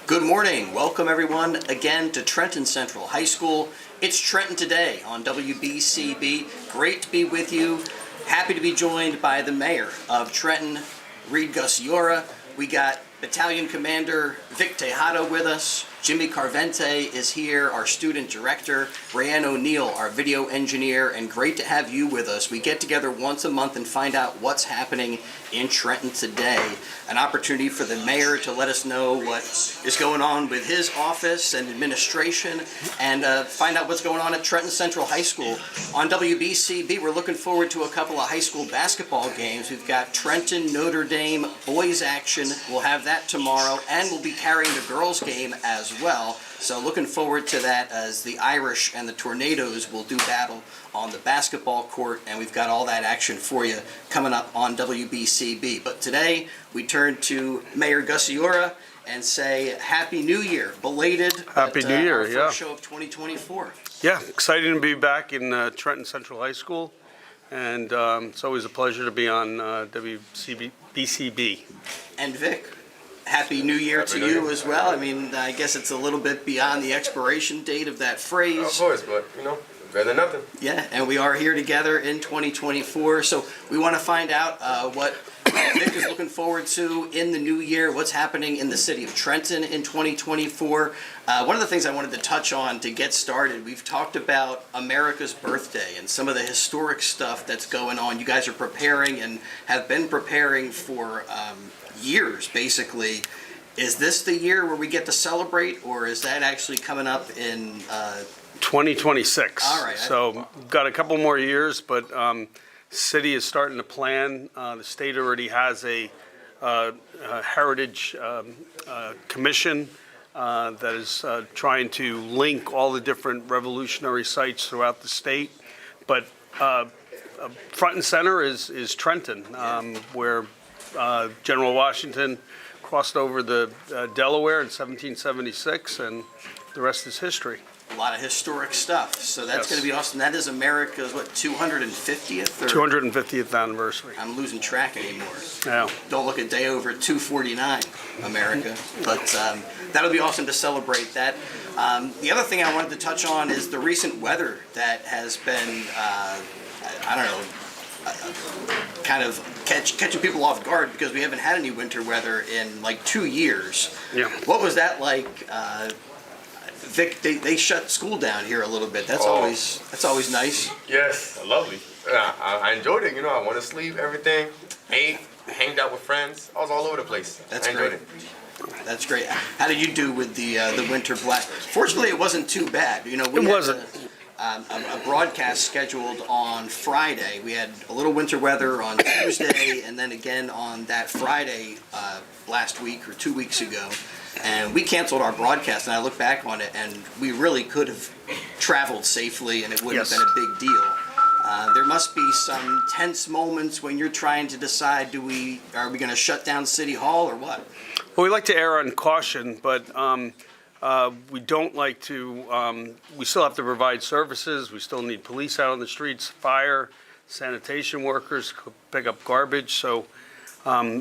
Good morning. Welcome everyone again to Trenton Central High School. It's Trenton Today on WBCB. Great to be with you. Happy to be joined by the mayor of Trenton, Gusciora. We got Battalion Commander Vic Tejada with us. Jimmy Carvente is here, our student director. Rayanne O'Neill, our video engineer, and great to have you with us. We get together once a month and find out what's happening in Trenton today. An opportunity for the mayor to let us know what is going on with his office and administration, and find out what's going on at Trenton Central High School. On WBCB, we're looking forward to a couple of high school basketball games. We've got Trenton Notre Dame boys action. We'll have that tomorrow, and we'll be carrying the girls game as well. So looking forward to that as the Irish and the Tornadoes will do battle on the basketball court, and we've got all that action for you coming up on WBCB. But today we turn to Mayor Gusciora and say Happy New Year, belated. Happy New Year, our yeah. First show of 2024. Yeah, exciting to be back in Trenton Central High School, and it's always a pleasure to be on WBCB. And Vic, Happy New Year to you as well. I mean, I guess it's a little bit beyond the expiration date of that phrase. Of course, but better than nothing. Yeah, and we are here together in 2024, so we want to find out what Vic is looking forward to in the new year, what's happening in the city of Trenton in 2024. One of the things I wanted to touch on to get started, we've talked about America's birthday and some of the historic stuff that's going on. You guys are preparing and have been preparing for years, basically. Is this the year where we get to celebrate, or is that actually coming up in 2026. All right. So we've got a couple more years, but city is starting to plan. The state already has a heritage commission that is trying to link all the different revolutionary sites throughout the state. But front and center is Trenton, where General Washington crossed over the Delaware in 1776, and the rest is history. a lot of historic stuff? So that's going to be awesome. That is America's, what, 250th? Or 250th anniversary. I'm losing track anymore. Yeah. Don't look a day over 249, America. But that'll be awesome to celebrate that. The other thing I wanted to touch on is the recent weather that has been, I don't know, kind of catching people off guard because we haven't had any winter weather in like 2 years. Yeah. What was that like? Vic, they shut school down here a little bit. That's always nice. Yes, lovely. I enjoyed it. I went to sleep, everything, ate, hanged out with friends. I was all over the place. That's I enjoyed great. it. That's great. How did you do with the winter blast? Fortunately, it wasn't too bad. We It wasn't. A broadcast scheduled on Friday. We had a little winter weather on Tuesday, and then again on that Friday last week or 2 weeks ago. And we canceled our broadcast, and I look back on it, and we really could have traveled safely, and it wouldn't have been a big deal. There must be some tense moments when you're trying to decide, are we going to shut down City Hall or what? Well, we like to err on caution, but we don't like to, we still have to provide services. We still need police out on the streets, fire, sanitation workers, pick up garbage. So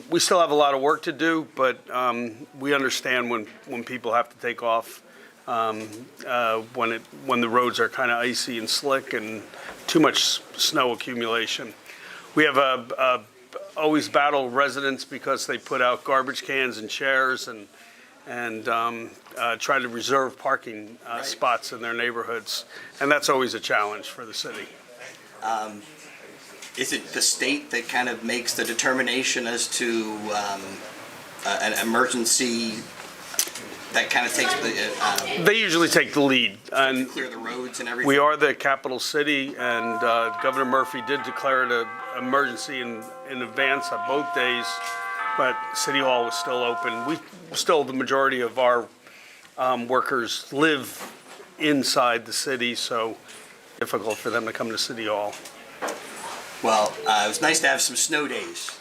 we still have a lot of work to do, but we understand when people have to take off, when the roads are kind of icy and slick and too much snow accumulation. We have always battle residents because they put out garbage cans and chairs and try to reserve parking spots in their neighborhoods, and that's always a challenge for the city. Is it the state that kind of makes the determination as to an emergency that kind of takes the... They usually take the lead. And clear the roads and everything? We are the capital city, and Governor Murphy did declare it an emergency in advance on both days, but City Hall was still open. The majority of our workers live inside the city, so difficult for them to come to City Hall. Well, it was nice to have some snow days.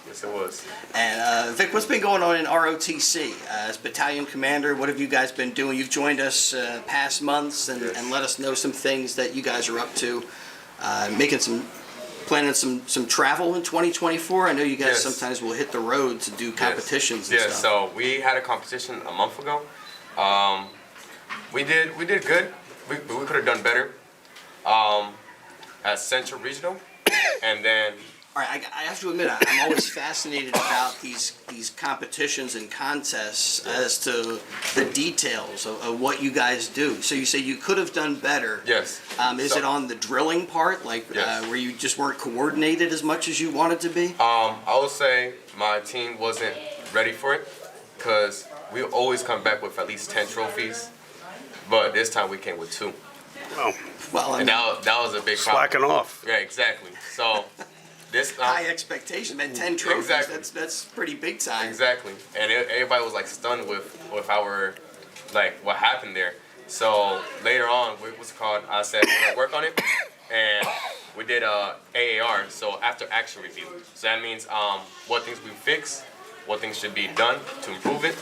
Yes, it was. And Vic, what's been going on in ROTC? As battalion commander, what have you guys been doing? You've joined us past months and let us know some things that you guys are up to, making some planning some travel in 2024? I know you guys Yes. sometimes will hit the road to do competitions and Yeah, stuff. so we had a competition a month ago. We did good. We could have done better at Central Regional, and then All right, I have to admit, I'm always fascinated about these competitions and contests as to the details of what you guys do. So you say you could have done better. yes. Is So- it on the drilling part, like Yes. where you just weren't coordinated as much as you wanted to be? I would say my team wasn't ready for it because we always come back with at least 10 trophies, but this time we came with 2, Well, Well, I and mean, that was a big problem. slacking off. Yeah, exactly. So this high expectation, man. 10 trophies. Exactly. That's pretty big time. Exactly, and everybody was like stunned with our like what happened there. So later on, what's it called? I said we're gonna work on it, and we did AAR, so after action review. So that means what things we fix, what things should be done to improve it,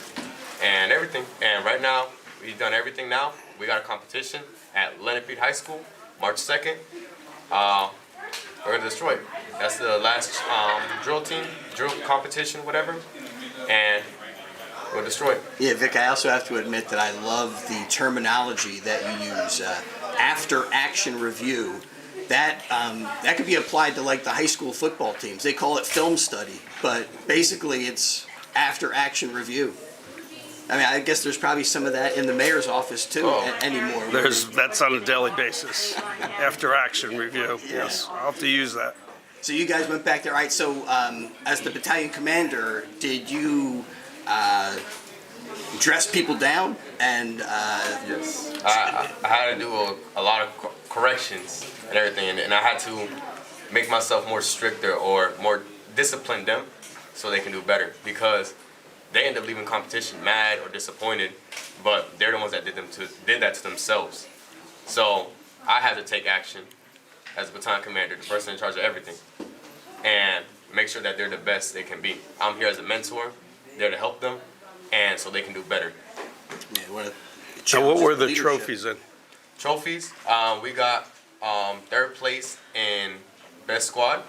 and everything. And right now, we've done everything. Now we got a competition at Leonard High School, March 2nd. We're gonna destroy it. That's the last drill competition, whatever, and we'll destroy it. Yeah, Vic, I also have to admit that I love the terminology that you use, after action review. That could be applied to like the high school football teams. They call it film study, but basically it's after action review. I mean, I guess there's probably some of that in the mayor's office too anymore. That's on a daily basis. After action review. Yes, I'll have to use that. So you guys went back there. All right, so as the battalion commander, did you dress people down? And Yes, I had to do a lot of corrections and everything, and I had to make myself more stricter or more discipline them so they can do better, because they end up leaving competition mad or disappointed, but they're the ones that did that to themselves. So I had to take action as a battalion commander, the person in charge of everything, and make sure that they're the best they can be. I'm here as a mentor, there to help them, and so they can do better. yeah, what a So what challenge were of the leadership. trophies in? Trophies, we got 3rd place in best squad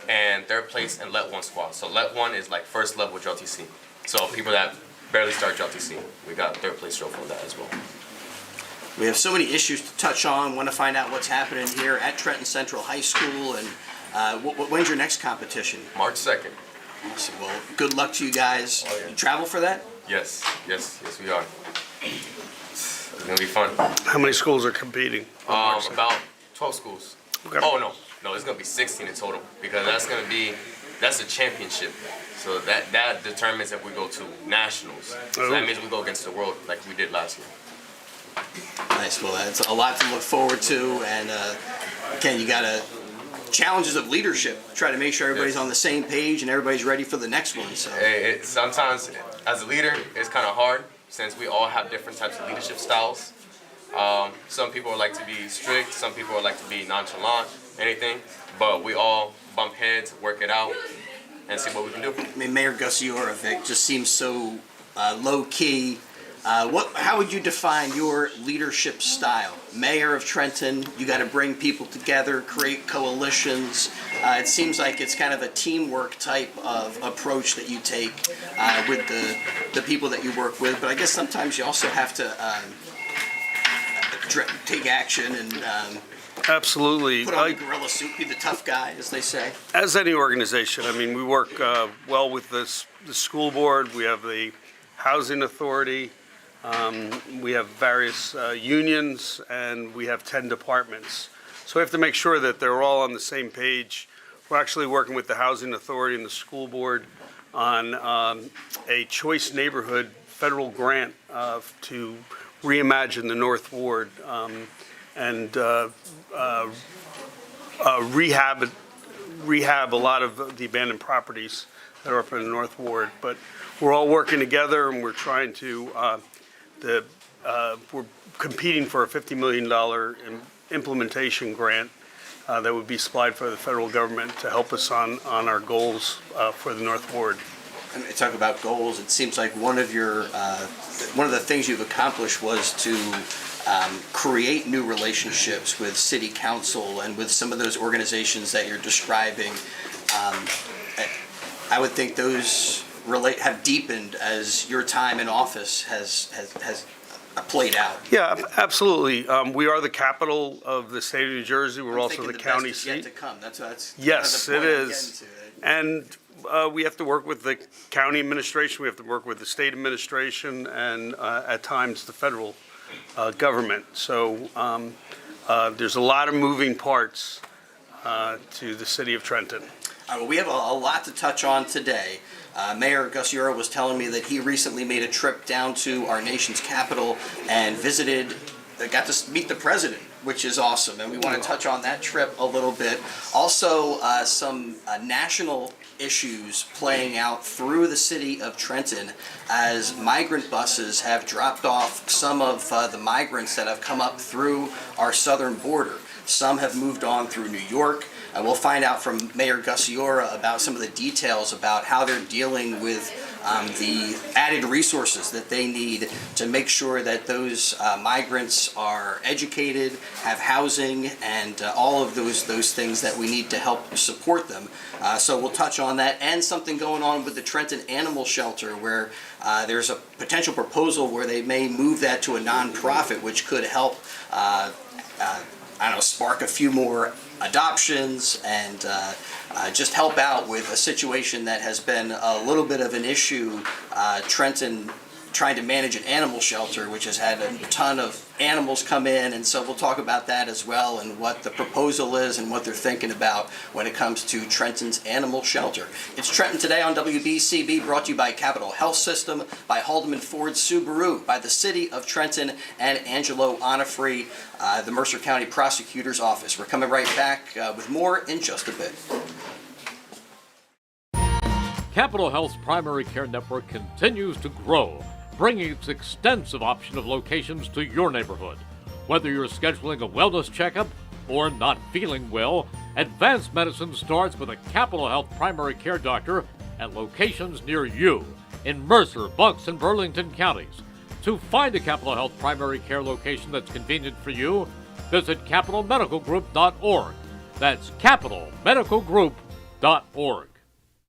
and 3rd place in Let 1 squad. So Let 1 is like first level JLTC. So people that barely start JLTC, we got 3rd place trophy for that as well. We have so many issues to touch on. Want to find out what's happening here at Trenton Central High School, and when's your next competition? March 2nd. Awesome. Well, good luck to you guys. Oh, yeah. You travel for that? Yes, we are. It's gonna be fun. How many schools are competing? About 12 schools. Okay. Oh no, it's gonna be 16 in total, because that's a championship. So that determines if we go to nationals. So that means we go against the world like we did last year. Nice. Well, that's a lot to look forward to, and Ken, you got challenges of leadership. Try to make sure everybody's Yes. on the same page and everybody's ready for the next one. So. Sometimes as a leader, it's kind of hard since we all have different types of leadership styles. Some people would like to be strict, some people would like to be nonchalant, anything, but we all bump heads, work it out, and see what we can do. I mean, Mayor Gusciora, Vic, just seems so low key. How would you define your leadership style? Mayor of Trenton, you got to bring people together, create coalitions. It seems like it's kind of a teamwork type of approach that you take with the people that you work with. But I guess sometimes you also have to take action and Absolutely. put on the gorilla suit, be the tough guy, as they say. As any organization, I mean, we work well with the school board. We have the housing authority. We have various unions, and we have 10 departments. So we have to make sure that they're all on the same page. We're actually working with the housing authority and the school board on a choice neighborhood federal grant to reimagine the North Ward and rehab a lot of the abandoned properties that are up in the North Ward. But we're all working together, and we're trying to we're competing for a $50 million implementation grant that would be supplied by the federal government to help us on our goals for the North Ward. I mean, talk about goals. It seems like one of the things you've accomplished was to create new relationships with city council and with some of those organizations that you're describing. I would think those have deepened as your time in office has played out. Yeah, absolutely. We are the capital of the state of New Jersey. We're also the county best is yet seat. to come. That's Yes, kind of it the point I'm is. getting to. And we have to work with the county administration, we have to work with the state administration, and at times the federal government. So there's a lot of moving parts to the city of Trenton. Well, we have a lot to touch on today. Mayor Gusciora was telling me that he recently made a trip down to our nation's capital and got to meet the president, which is awesome. And we want to touch on that trip a little bit. Also, some national issues playing out through the city of Trenton as migrant buses have dropped off some of the migrants that have come up through our southern border. Some have moved on through New York. We'll find out from Mayor Gusciora about some of the details about how they're dealing with the added resources that they need to make sure that those migrants are educated, have housing, and all of those things that we need to help support them. So we'll touch on that, and something going on with the Trenton Animal Shelter where there's a potential proposal where they may move that to a nonprofit, which could help spark a few more adoptions and just help out with a situation that has been a little bit of an issue. Trenton trying to manage an animal shelter, which has had a ton of animals come in, and so we'll talk about that as well and what the proposal is and what they're thinking about when it comes to Trenton's animal shelter. It's Trenton Today on WBCB, brought to you by Capital Health System, by Haldeman Ford Subaru, by the City of Trenton, and Angelo Onifree, the Mercer County Prosecutor's Office. We're coming right back with more in just a bit. Capital Health's primary care network continues to grow, bringing its extensive option of locations to your neighborhood. Whether you're scheduling a wellness checkup or not feeling well, advanced medicine starts with a Capital Health primary care doctor at locations near you in Mercer, Bucks, and Burlington counties. To find a Capital Health primary care location that's convenient for you, visit capitalmedicalgroup.org. That's capitalmedicalgroup.org.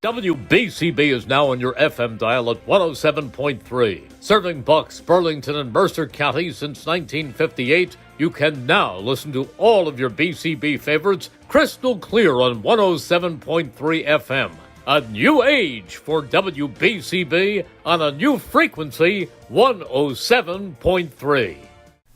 WBCB is now on your FM dial at 107.3. Serving Bucks, Burlington, and Mercer counties since 1958, you can now listen to all of your BCB favorites crystal clear on 107.3 FM. A new age for WBCB on a new frequency, 107.3.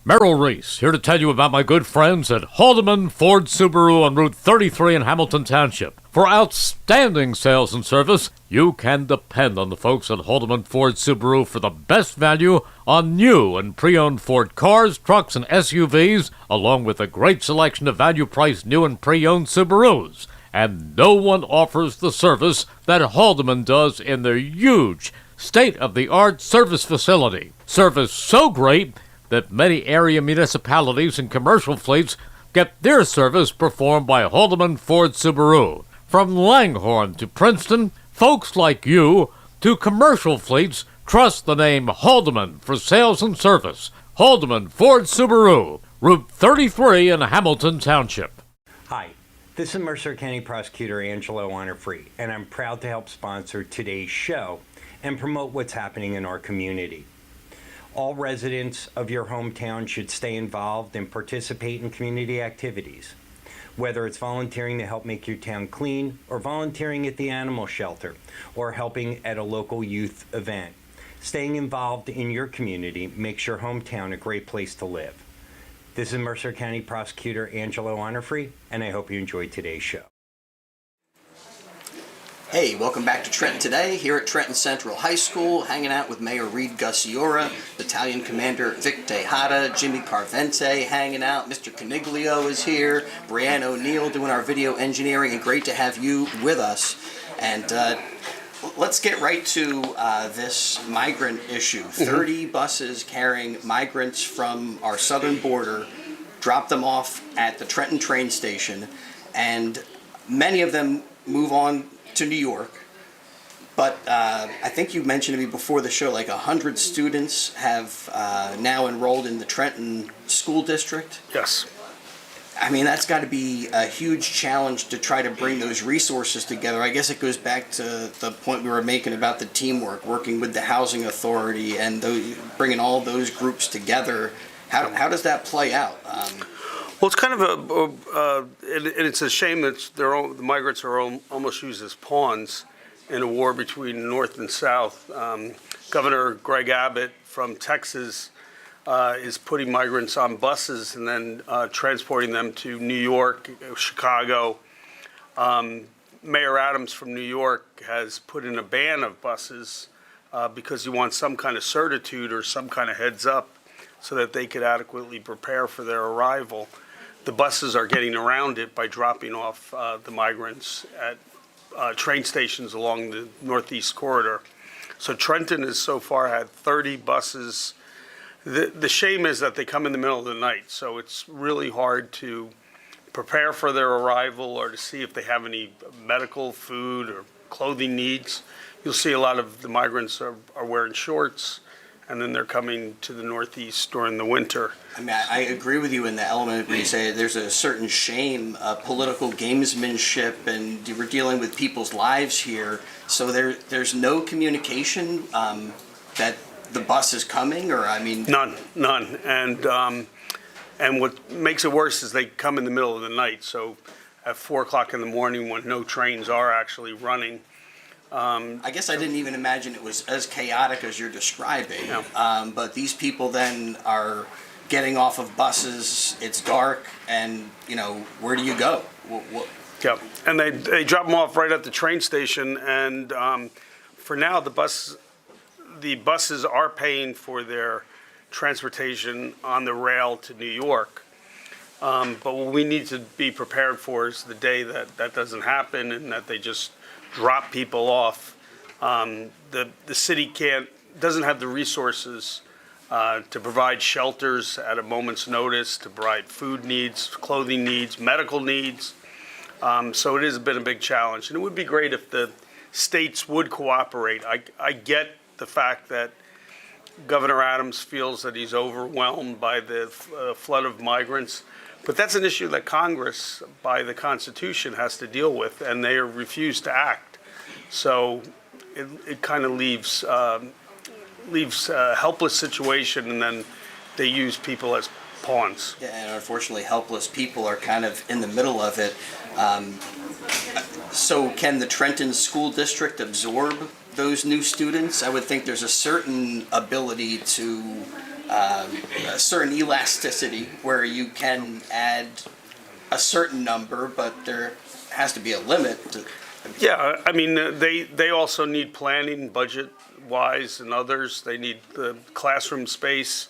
Merrill Reese, here to tell you about my good friends at Haldeman Ford Subaru on Route 33 in Hamilton Township. For outstanding sales and service, you can depend on the folks at Haldeman Ford Subaru for the best value on new and pre-owned Ford cars, trucks, and SUVs, along with a great selection of value-priced new and pre-owned Subarus. And no one offers the service that Haldeman does in their huge, state-of-the-art service facility. Service so great that many area municipalities and commercial fleets get their service performed by Haldeman Ford Subaru. From Langhorne to Princeton, folks like you to commercial fleets trust the name Haldeman for sales and service. Haldeman Ford Subaru, Route 33 in Hamilton Township. Hi, this is Mercer County Prosecutor Angelo Onifree, and I'm proud to help sponsor today's show and promote what's happening in our community. All residents of your hometown should stay involved and participate in community activities, whether it's volunteering to help make your town clean, or volunteering at the animal shelter, or helping at a local youth event. Staying involved in your community makes your hometown a great place to live. This is Mercer County Prosecutor Angelo Onifree, and I hope you enjoyed today's show. Hey, welcome back to Trenton Today, here at Trenton Central High School, hanging out with Mayor Reed Gusciora, Battalion Commander Vic Tejada, Jimmy Carvente hanging out, Mr. Caniglio is here, Brianne O'Neill doing our video engineering, and great to have you with us. And let's get right to this migrant issue. 30 buses carrying migrants from our southern border, dropped them off at the Trenton train station, and many of them move on to New York. But I think you mentioned to me before the show, like 100 students have now enrolled in the Trenton School District. Yes. I mean, that's got to be a huge challenge to try to bring those resources together. I guess it goes back to the point we were making about the teamwork, working with the housing authority and bringing all those groups together. How does that play out? Well, it's kind of it's a shame that the migrants are almost used as pawns in a war between North and South. Governor Greg Abbott from Texas is putting migrants on buses and then transporting them to New York, Chicago. Mayor Adams from New York has put in a ban of buses because he wants some kind of certitude or some kind of heads up so that they could adequately prepare for their arrival. The buses are getting around it by dropping off the migrants at train stations along the Northeast corridor. So Trenton has so far had 30 buses. The shame is that they come in the middle of the night, so it's really hard to prepare for their arrival or to see if they have any medical, food, or clothing needs. You'll see a lot of the migrants are wearing shorts, and then they're coming to the Northeast during the winter. I mean, I agree with you in the element where you say there's a certain shame, political gamesmanship, and we're dealing with people's lives here. So there's no communication that the bus is coming, or I mean, None. And what makes it worse is they come in the middle of the night. So at 4 o'clock in the morning, when no trains are actually running. I guess I didn't even imagine it was as chaotic as you're describing. No. But these people then are getting off of buses. It's dark, and where do you go? Yeah, and they drop them off right at the train station. And for now, the buses are paying for their transportation on the rail to New York. But what we need to be prepared for is the day that doesn't happen and that they just drop people off. The city doesn't have the resources to provide shelters at a moment's notice, to provide food needs, clothing needs, medical needs. So it has been a big challenge. And it would be great if the states would cooperate. I get the fact that Governor Adams feels that he's overwhelmed by the flood of migrants, but that's an issue that Congress, by the Constitution, has to deal with, and they refuse to act. So it kind of leaves a helpless situation, and then they use people as pawns. Yeah, and unfortunately, helpless people are kind of in the middle of it. So can the Trenton School District absorb those new students? I would think there's a certain ability to, a certain elasticity where you can add a certain number, but there has to be a limit. Yeah, I mean, they also need planning, budget-wise, and others. They need the classroom space.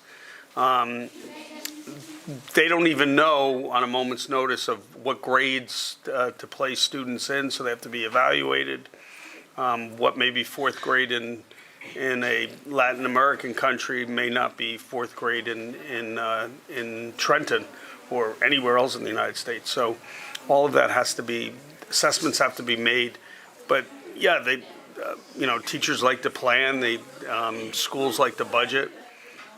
They don't even know on a moment's notice of what grades to place students in, so they have to be evaluated. What may be fourth grade in a Latin American country may not be fourth grade in Trenton or anywhere else in the United States. So all of that assessments have to be made. But yeah, teachers like to plan, schools like to budget,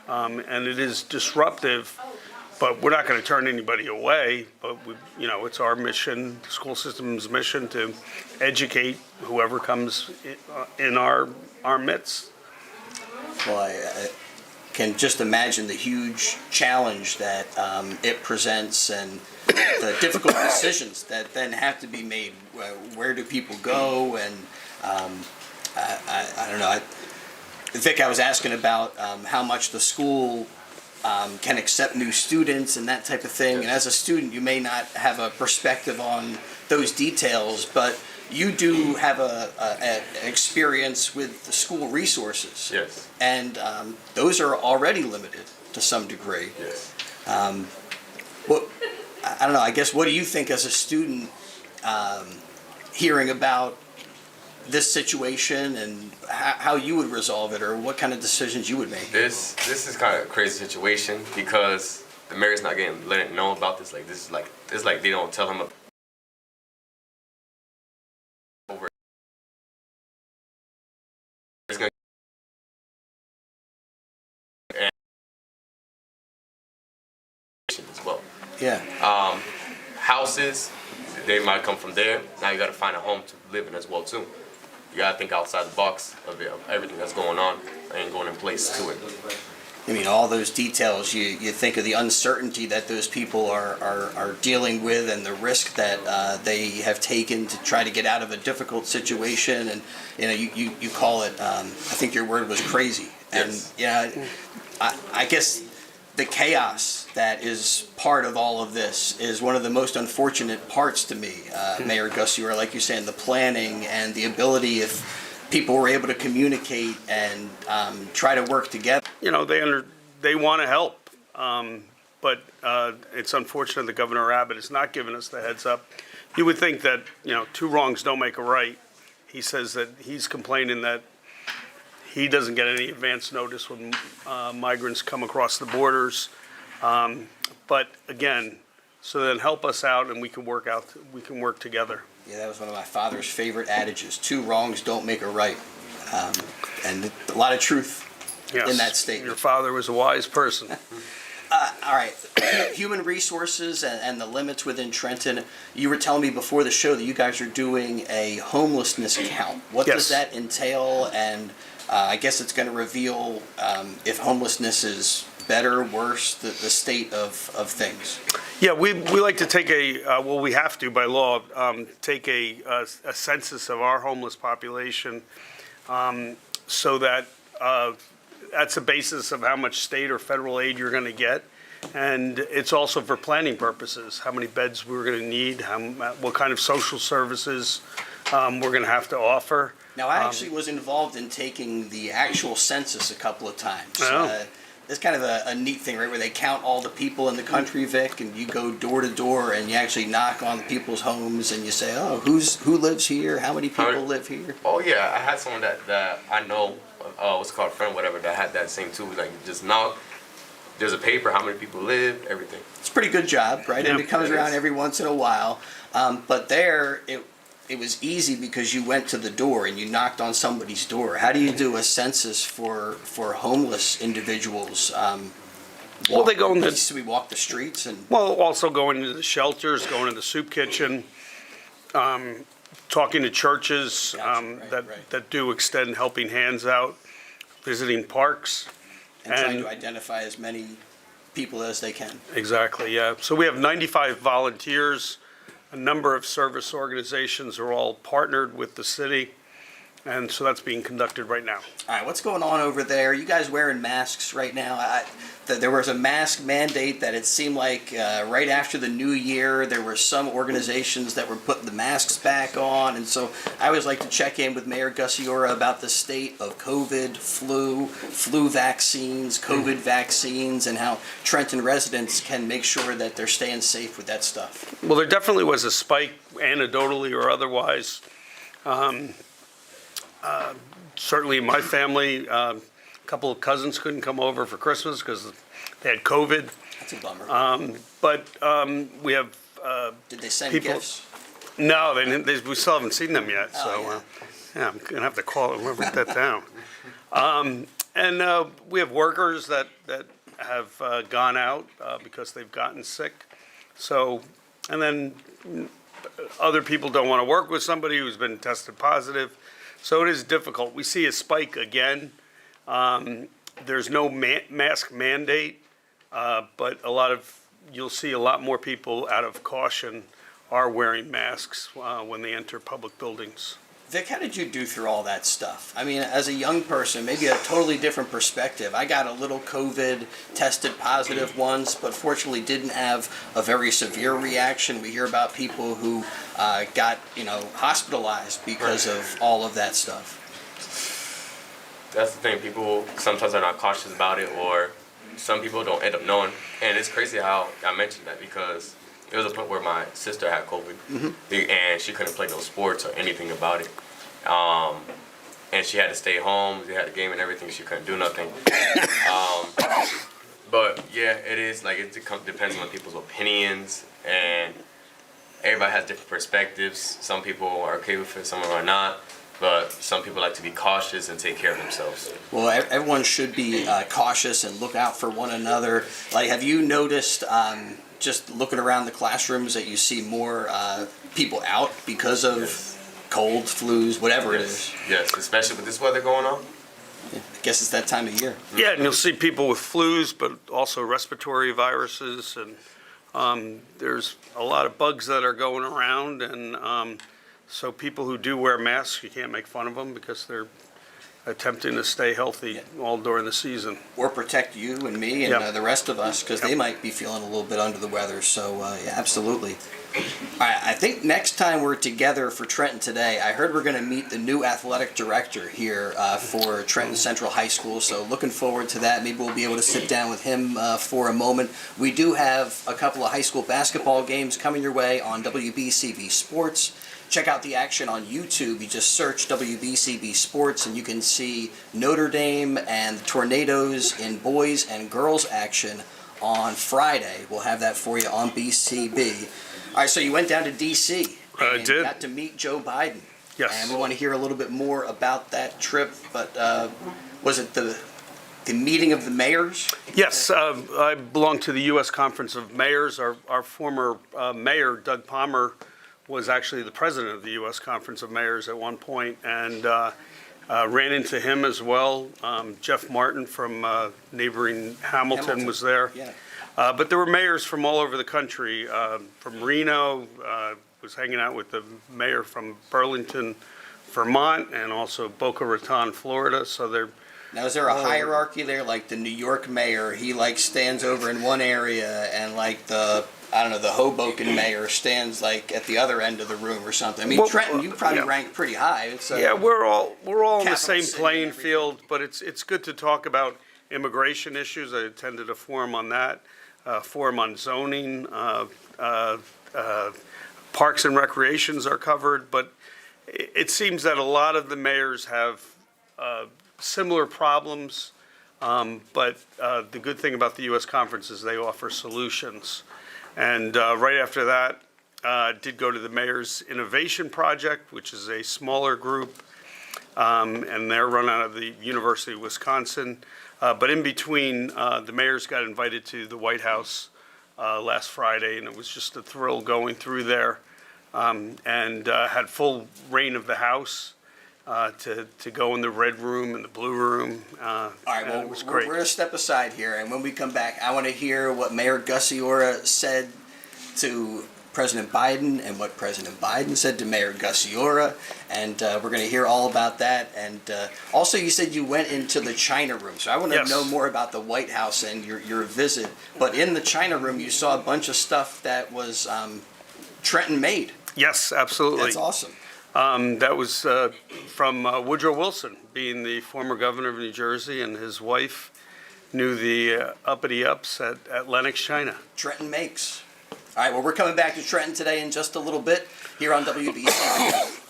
and it is disruptive. But we're not going to turn anybody away. But it's our mission, the school system's mission, to educate whoever comes in our midst. Well, I can just imagine the huge challenge that it presents and the difficult decisions that then have to be made. Where do people go? And I don't know. Vic, I was asking about how much the school can accept new students and that type of thing. And as a student, you may not have a perspective on those details, but you do have an experience with the school resources. Yes. And those are already limited to some degree. Yes. I don't know, I guess, what do you think as a student hearing about this situation and how you would resolve it, or what kind of decisions you would make? This is kind of a crazy situation because the mayor's not letting know about this. Like this is like they don't tell him Yeah. Houses, they might come from there. Now you got to find a home to live in as well too. You got to think outside the box of everything that's going on and going in place to it. I mean, all those details, you think of the uncertainty that those people are dealing with and the risk that they have taken to try to get out of a difficult situation. And, you call it, I think your word was crazy. Yes. And, I guess the chaos that is part of all of this is one of the most unfortunate parts to me, Mayor Gusciora, like you're saying, the planning and the ability if people were able to communicate and try to work together. They want to help, but it's unfortunate that Governor Abbott has not given us the heads up. You would think that, two wrongs don't make a right. He says that he's complaining that he doesn't get any advance notice when migrants come across the borders. But again, so then help us out and we can work together. Yeah, that was one of my father's favorite adages. Two wrongs don't make a right. And a lot of truth in that statement. Your father was a wise person. All right, human resources and the limits within Trenton. You were telling me before the show that you guys are doing a homelessness count. What does that entail? And I guess it's going to reveal if homelessness is better, worse, the state of things. Yeah, we like to take we have to by law, take a census of our homeless population so that that's the basis of how much state or federal aid you're going to get. And it's also for planning purposes, how many beds we're going to need, what kind of social services we're going to have to offer. Now, I actually was involved in taking the actual census a couple of times. Oh. It's kind of a neat thing, right, where they count all the people in the country, Vic, and you go door to door and you actually knock on the people's homes and you say, oh, who lives here? How many people live here? Oh, yeah. I had someone that I know, what's called a friend, whatever, that had that same too. Like, just knock, there's a paper, how many people live, everything. It's a pretty good job, right? Yeah, and it comes it around is. every once in a while. But there, it was easy because you went to the door and you knocked on somebody's door. How do you do a census for homeless individuals? They go in We walk the streets and. Well, also going into the shelters, going to the soup kitchen, talking to churches Gotcha, that do extend helping hands out, visiting parks. And trying to identify as many people as they can. Exactly, yeah. So we have 95 volunteers. A number of service organizations are all partnered with the city. And so that's being conducted right now. All right, what's going on over there? You guys wearing masks right now? There was a mask mandate that it seemed like right after the new year, there were some organizations that were putting the masks back on. And so I always like to check in with Mayor Gusciora about the state of COVID, flu vaccines, COVID vaccines, and how Trenton residents can make sure that they're staying safe with that stuff. Well, there definitely was a spike, anecdotally or otherwise. Certainly in my family, a couple of cousins couldn't come over for Christmas because they had COVID. That's a bummer. But we have Did they send people. gifts? No, we still haven't seen them yet. Oh, So I'm gonna have to call it and write that down. And we have workers that have gone out because they've gotten sick. So, and then other people don't want to work with somebody who's been tested positive. So it is difficult. We see a spike again. There's no mask mandate, but you'll see a lot more people out of caution are wearing masks when they enter public buildings. Vic, how did you do through all that stuff? I mean, as a young person, maybe a totally different perspective. I got a little COVID, tested positive once, but fortunately didn't have a very severe reaction. We hear about people who got, hospitalized because of all of that stuff. That's the thing. People sometimes are not cautious about it, or some people don't end up knowing. And it's crazy how I mentioned that because there was a point where my sister had COVID, and she couldn't play no sports or anything about it. And she had to stay home. They had a game and everything. She couldn't do nothing. But yeah, it is like it depends on people's opinions, and everybody has different perspectives. Some people are okay with it, some are not. but some people like to be cautious and take care of themselves. Well, everyone should be cautious and look out for one another. Like, have you noticed, just looking around the classrooms, that you see more people out because of colds, flus, whatever it is? Yes, especially with this weather going on. I guess it's that time of year. Yeah, and you'll see people with flus, but also respiratory viruses, and there's a lot of bugs that are going around, and so people who do wear masks, you can't make fun of them because they're attempting to stay healthy all during the season. Or protect you and me and Yep. the rest of us, because they might be feeling a little bit under the weather. So, yeah, absolutely. All right, I think next time we're together for Trenton Today, I heard we're going to meet the new athletic director here for Trenton Central High School. So looking forward to that. Maybe we'll be able to sit down with him for a moment. We do have a couple of high school basketball games coming your way on WBCB Sports. Check out the action on YouTube. You just search WBCB Sports and you can see Notre Dame and the Tornadoes in boys and girls action on Friday. We'll have that for you on BCB. All right, so you went down to D.C. I and did. got to meet Joe Biden. Yes. And we want to hear a little bit more about that trip, but was it the meeting of the mayors? Yes, I belong to the U.S. Conference of Mayors. Our former mayor, Doug Palmer, was actually the president of the U.S. Conference of Mayors at one point, and ran into him as well. Jeff Martin from neighboring Hamilton was there. Yeah. But there were mayors from all over the country. From Reno, was hanging out with the mayor from Burlington, Vermont, and also Boca Raton, Florida. So they're Now, is there a hierarchy there? Like the New York mayor, he like stands over in one area, and like the Hoboken mayor stands like at the other end of the room or something. I mean, Well, Trenton, you probably yeah. rank pretty high. It's yeah, we're all in the capital same city playing and everything. field. But it's good to talk about immigration issues. I attended a forum on that, forum on zoning, parks and recreations are covered. But it seems that a lot of the mayors have similar problems. But the good thing about the U.S. Conference is they offer solutions. And right after that, did go to the Mayor's Innovation Project, which is a smaller group, and they're run out of the University of Wisconsin. But in between, the mayors got invited to the White House last Friday, and it was just a thrill going through there, and had full reign of the House. To go in the red room and the blue room. All right, well, it was we're great. going to step aside here, and when we come back, I want to hear what Mayor Gusciora said to President Biden and what President Biden said to Mayor Gusciora, and we're going to hear all about that. And also, you said you went into the China room, so I want to Yes. know more about the White House and your visit. But in the China room, you saw a bunch of stuff that was Trenton made. Yes, absolutely. That's awesome. That was from Woodrow Wilson, being the former governor of New Jersey, and his wife knew the uppity ups at Lenox, China. Trenton makes. All right, well, we're coming back to Trenton today in just a little bit here on WBC.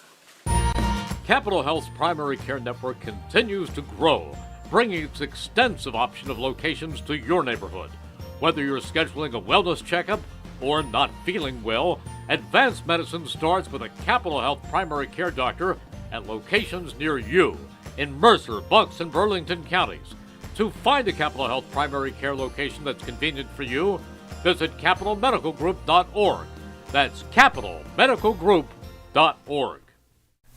Capital Health's primary care network continues to grow, bringing its extensive option of locations to your neighborhood. Whether you're scheduling a wellness checkup or not feeling well, advanced medicine starts with a Capital Health primary care doctor at locations near you in Mercer, Bucks, and Burlington counties. To find a Capital Health primary care location that's convenient for you, visit capitalmedicalgroup.org. That's capitalmedicalgroup.org.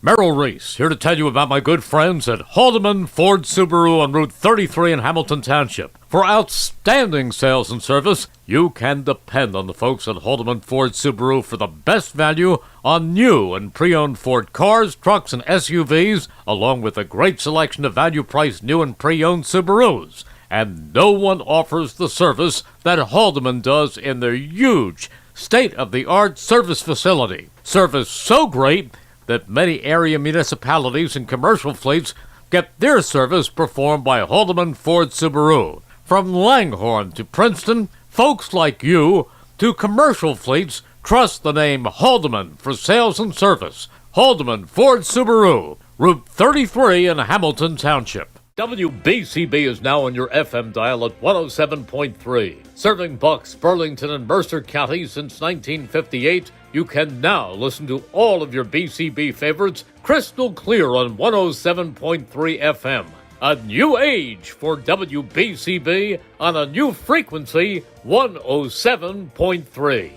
Merrill Reese, here to tell you about my good friends at Haldeman Ford Subaru on Route 33 in Hamilton Township. For outstanding sales and service, you can depend on the folks at Haldeman Ford Subaru for the best value on new and pre-owned Ford cars, trucks, and SUVs, along with a great selection of value-priced new and pre-owned Subarus. And no one offers the service that Haldeman does in their huge, state-of-the-art service facility. Service so great that many area municipalities and commercial fleets get their service performed by Haldeman Ford Subaru. From Langhorne to Princeton, folks like you to commercial fleets trust the name Haldeman for sales and service. Haldeman Ford Subaru, Route 33 in Hamilton Township. WBCB is now on your FM dial at 107.3. Serving Bucks, Burlington, and Mercer counties since 1958, you can now listen to all of your BCB favorites crystal clear on 107.3 FM. A new age for WBCB on a new frequency, 107.3.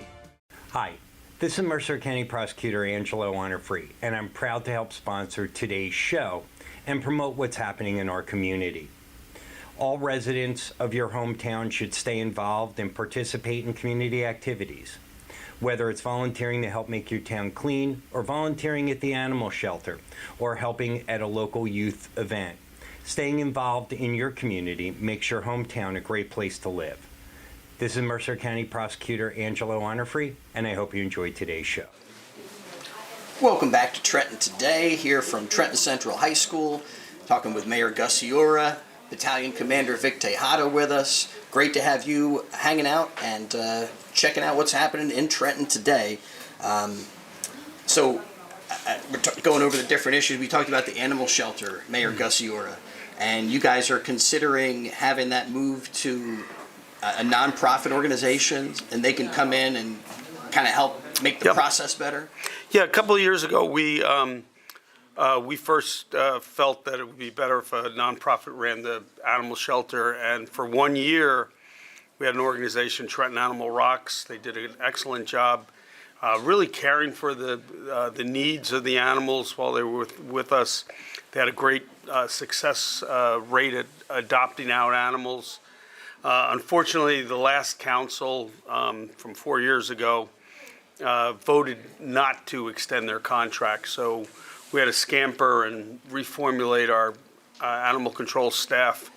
Hi, this is Mercer County Prosecutor Angelo Honorfree, and I'm proud to help sponsor today's show and promote what's happening in our community. All residents of your hometown should stay involved and participate in community activities, whether it's volunteering to help make your town clean, or volunteering at the animal shelter, or helping at a local youth event. Staying involved in your community makes your hometown a great place to live. This is Mercer County Prosecutor Angelo Honorfree, and I hope you enjoyed today's show. Welcome back to Trenton Today, here from Trenton Central High School, talking with Mayor Gusciora, Battalion Commander Vic Tejada with us. Great to have you hanging out and checking out what's happening in Trenton today. We're going over the different issues. We talked about the animal shelter, Mayor Gusciora, and you guys are considering having that moved to a nonprofit organization, and they can come in and kind of help make the process better? Yeah, a couple of years ago, we first felt that it would be better if a nonprofit ran the animal shelter, and for 1 year, we had an organization, Trenton Animal Rocks. They did an excellent job really caring for the needs of the animals while they were with us. They had a great success rate at adopting out animals. Unfortunately, the last council from 4 years ago voted not to extend their contract. So we had to scamper and reformulate our animal control staff.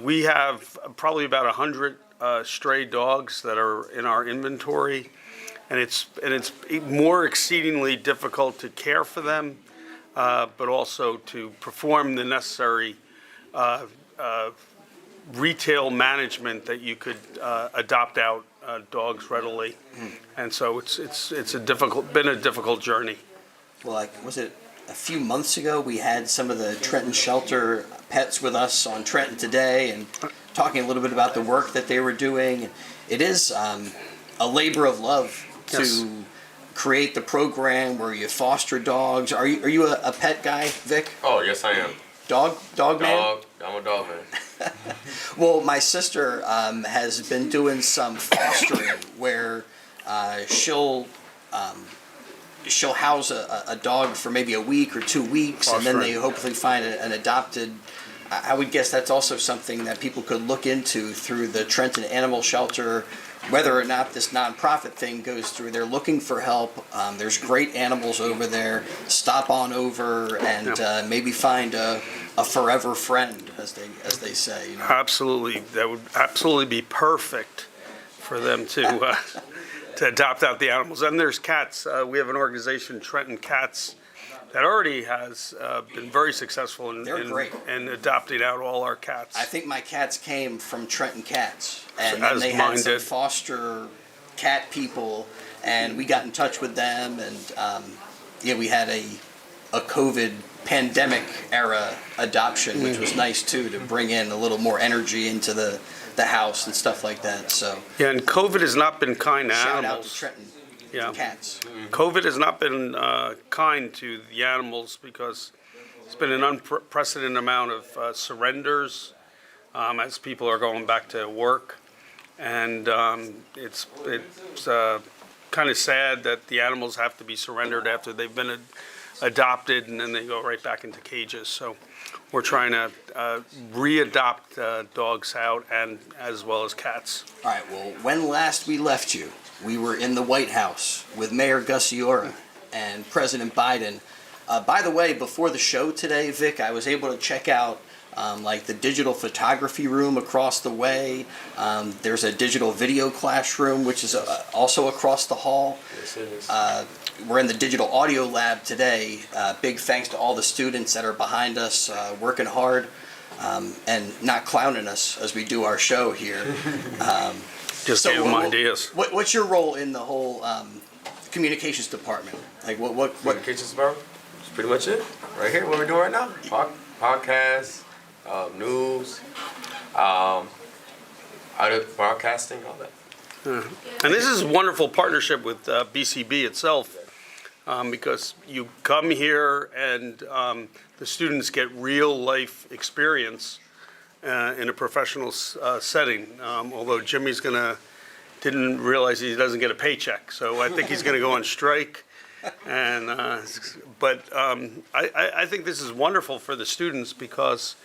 We have probably about 100 stray dogs that are in our inventory, and it's more exceedingly difficult to care for them, but also to perform the necessary retail management that you could adopt out dogs readily, and so it's been a difficult journey. Well, was it a few months ago we had some of the Trenton shelter pets with us on Trenton Today and talking a little bit about the work that they were doing. It is a labor of love to create the program where you foster dogs. Are you a pet guy, Vic? Oh, yes, I am. Dog man? I'm a dog man. Well, my sister has been doing some fostering where she'll house a dog for maybe a week or 2 weeks, and then they hopefully find an adopted. I would guess that's also something that people could look into through the Trenton Animal Shelter, whether or not this nonprofit thing goes through. They're looking for help. There's great animals over there. Stop on over and maybe find a forever friend, as they say. You know? Absolutely, that would absolutely be perfect for them to adopt out the animals. And there's cats. We have an organization, Trenton Cats, that already has been very successful in adopting out all our cats. I think my cats came from Trenton Cats, and As they mine had some did. foster cat people, and we got in touch with them, and we had a COVID pandemic era adoption, which was nice too, to bring in a little more energy into the house and stuff like that. So Yeah, and COVID has not been kind to shout out to animals. Trenton Yeah. Cats. COVID has not been kind to the animals because it's been an unprecedented amount of surrenders as people are going back to work. And it's kind of sad that the animals have to be surrendered after they've been adopted, and then they go right back into cages. So we're trying to readopt dogs out, and as well as cats. All right, well, when last we left you, we were in the White House with Mayor Gusciora and President Biden. By the way, before the show today, Vic, I was able to check out like the digital photography room across the way. There's a digital video classroom, which is also across the hall. Yes, it is. We're in the digital audio lab today. Big thanks to all the students that are behind us, working hard and not clowning us as we do our show here. Just give them ideas. What's your role in the whole communications department? Like what? Communications department? That's pretty much it. Right here, what we're doing right now. Podcasts, news, audio broadcasting, all that. And this is a wonderful partnership with BCB itself. because you come here and the students get real life experience in a professional setting. Although Jimmy's didn't realize he doesn't get a paycheck, so I think he's going to go on strike. And I think this is wonderful for the students because